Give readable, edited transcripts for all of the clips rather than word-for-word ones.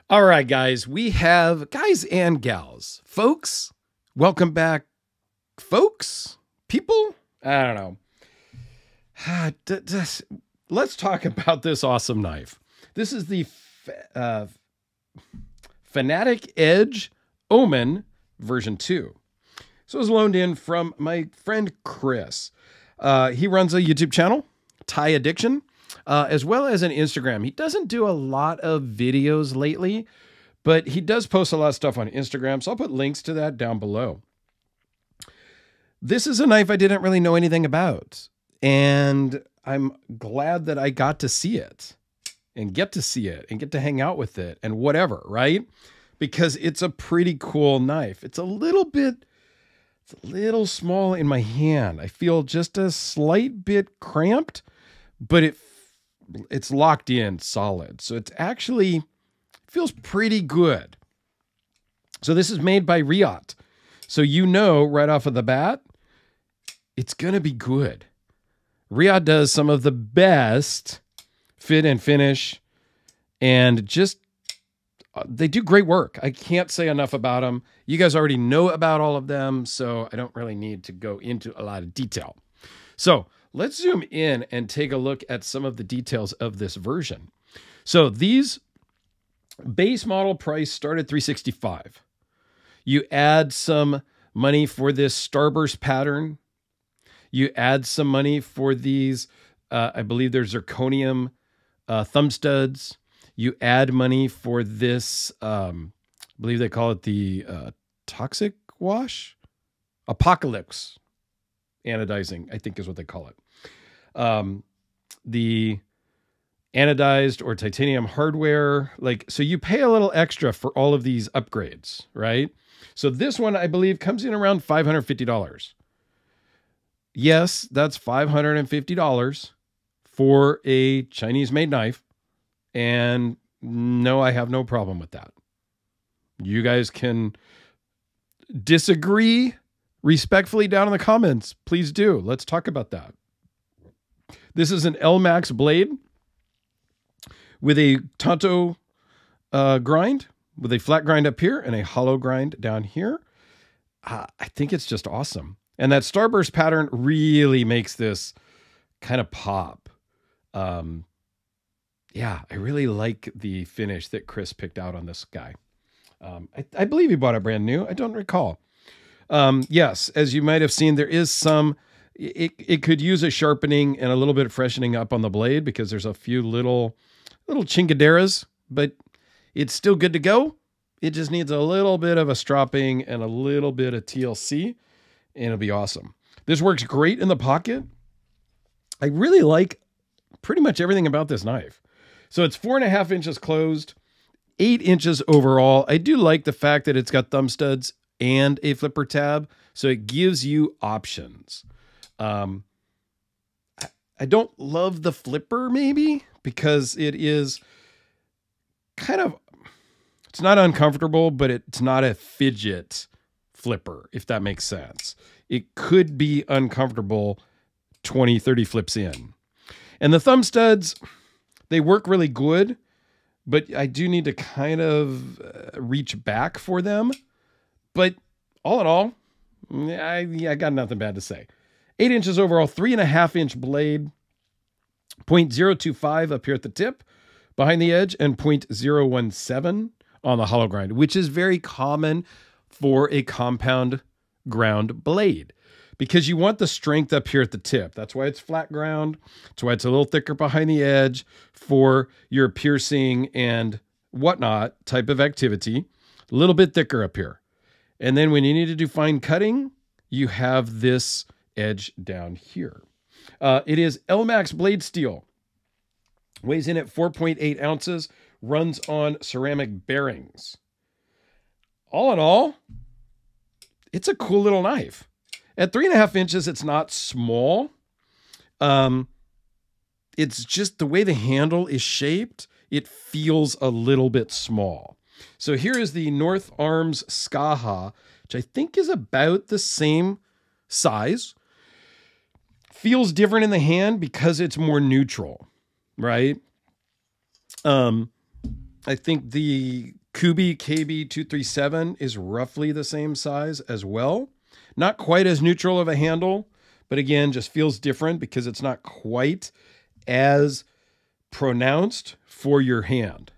All right, guys, we have guys and gals, folks. Welcome back, folks, people. I don't know. Let's talk about this awesome knife. This is the Fanatic Edge Omen version 2. So it was loaned in from my friend Chris. He runs a YouTube channel, Thai Addiction, as well as an Instagram. He doesn't do a lot of videos lately, but he does post a lot of stuff on Instagram. So I'll put links to that down below. This is a knife I didn't really know anything about, and I'm glad that I got to see it and get to hang out with it and whatever, right? Because it's a pretty cool knife. It's a little small in my hand. I feel just a slight bit cramped, but it's locked in solid. So it's actually feels pretty good. So this is made by Riot. So you know right off of the bat, it's going to be good. Riot does some of the best fit and finish, and just they do great work. I can't say enough about them. You guys already know about all of them, so I don't really need to go into a lot of detail. So let's zoom in and take a look at some of the details of this version. So these base model price start at $365. You add some money for this starburst pattern. You add some money for these, I believe there's zirconium thumb studs. You add money for this, I believe they call it the toxic wash? Apocalypse anodizing, I think is what they call it. The anodized or titanium hardware, so you pay a little extra for all of these upgrades, right? So this one, I believe, comes in around $550. Yes, that's $550 for a Chinese-made knife. And no, I have no problem with that. You guys can disagree respectfully down in the comments. Please do. Let's talk about that. This is an LMAX blade with a Tanto grind, with a flat grind up here and a hollow grind down here. I think it's just awesome. And that starburst pattern really makes this kind of pop. Yeah, I really like the finish that Chris picked out on this guy. I believe he bought it brand new. I don't recall. Yes, as you might have seen, there is some, it could use a sharpening and a little bit of freshening up on the blade because there's a few little chingaderas, but it's still good to go. It just needs a little bit of a stropping and a little bit of TLC, and it'll be awesome. This works great in the pocket. I really like pretty much everything about this knife. So it's 4.5 inches closed, 8 inches overall. I do like the fact that it's got thumb studs and a flipper tab, so it gives you options. I don't love the flipper maybe because it is kind of, it's not uncomfortable, but it's not a fidget flipper, if that makes sense. It could be uncomfortable 20, 30 flips in. And the thumb studs, they work really good, but I do need to kind of reach back for them. But all in all, I got nothing bad to say. 8 inches overall, 3.5 inch blade, 0.025 up here at the tip, behind the edge, and 0.017 on the hollow grind, which is very common for a compound ground blade, because you want the strength up here at the tip. That's why it's flat ground. That's why it's a little thicker behind the edge for your piercing and whatnot type of activity. A little bit thicker up here. And then when you need to do fine cutting, you have this edge down here. It is LMAX blade steel. Weighs in at 4.8 ounces. Runs on ceramic bearings. All in all, it's a cool little knife. At 3.5 inches, it's not small. It's just the way the handle is shaped, it feels a little bit small. So here is the North Arms Skaha, which I think is about the same size. Feels different in the hand because it's more neutral, right? I think the Kubi KB237 is roughly the same size as well. Not quite as neutral of a handle, but again, just feels different because it's not quite as pronounced for your hand.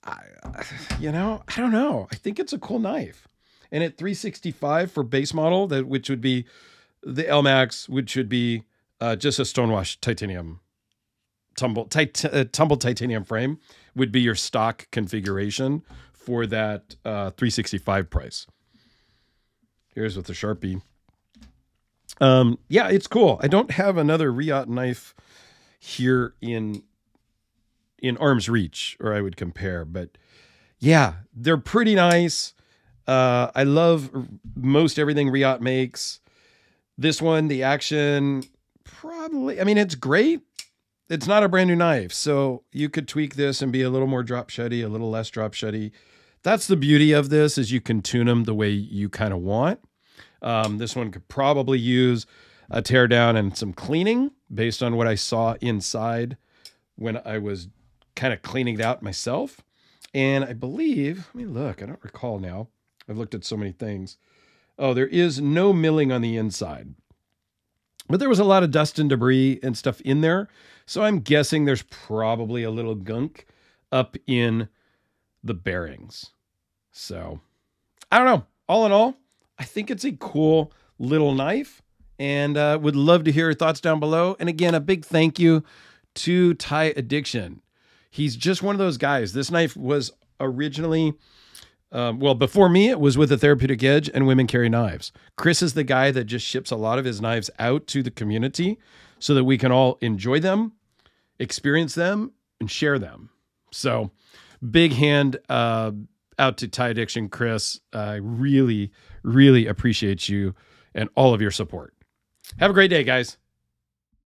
I don't know. I think it's a cool knife. And at $365 for base model, which would be the LMAX, which would be just a stonewash titanium tumbled titanium frame, would be your stock configuration for that $365 price. Here's with the Sharpie. Yeah, it's cool. I don't have another Riot knife here in arm's reach, or I would compare, but yeah, they're pretty nice. I love most everything Riot makes. This one, the action, probably, I mean, it's great. It's not a brand new knife, so you could tweak this and be a little more drop shutty, a little less drop shutty. That's the beauty of this, is you can tune them the way you kind of want. This one could probably use a tear down and some cleaning based on what I saw inside when I was kind of cleaning it out myself. And I believe, let me look, I don't recall now. I've looked at so many things. Oh, there is no milling on the inside, but there was a lot of dust and debris and stuff in there. So I'm guessing there's probably a little gunk up in the bearings. So I don't know. All in all, I think it's a cool little knife, and would love to hear your thoughts down below. And again, a big thank you to Ty Addiction. He's just one of those guys. This knife was originally, well, before me, it was with a Therapeutic Edge and Women Carry Knives. Chris is the guy that just ships a lot of his knives out to the community so that we can all enjoy them, experience them, and share them. So big hand out to Ty Addiction, Chris. I really, really appreciate you and all of your support. Have a great day, guys.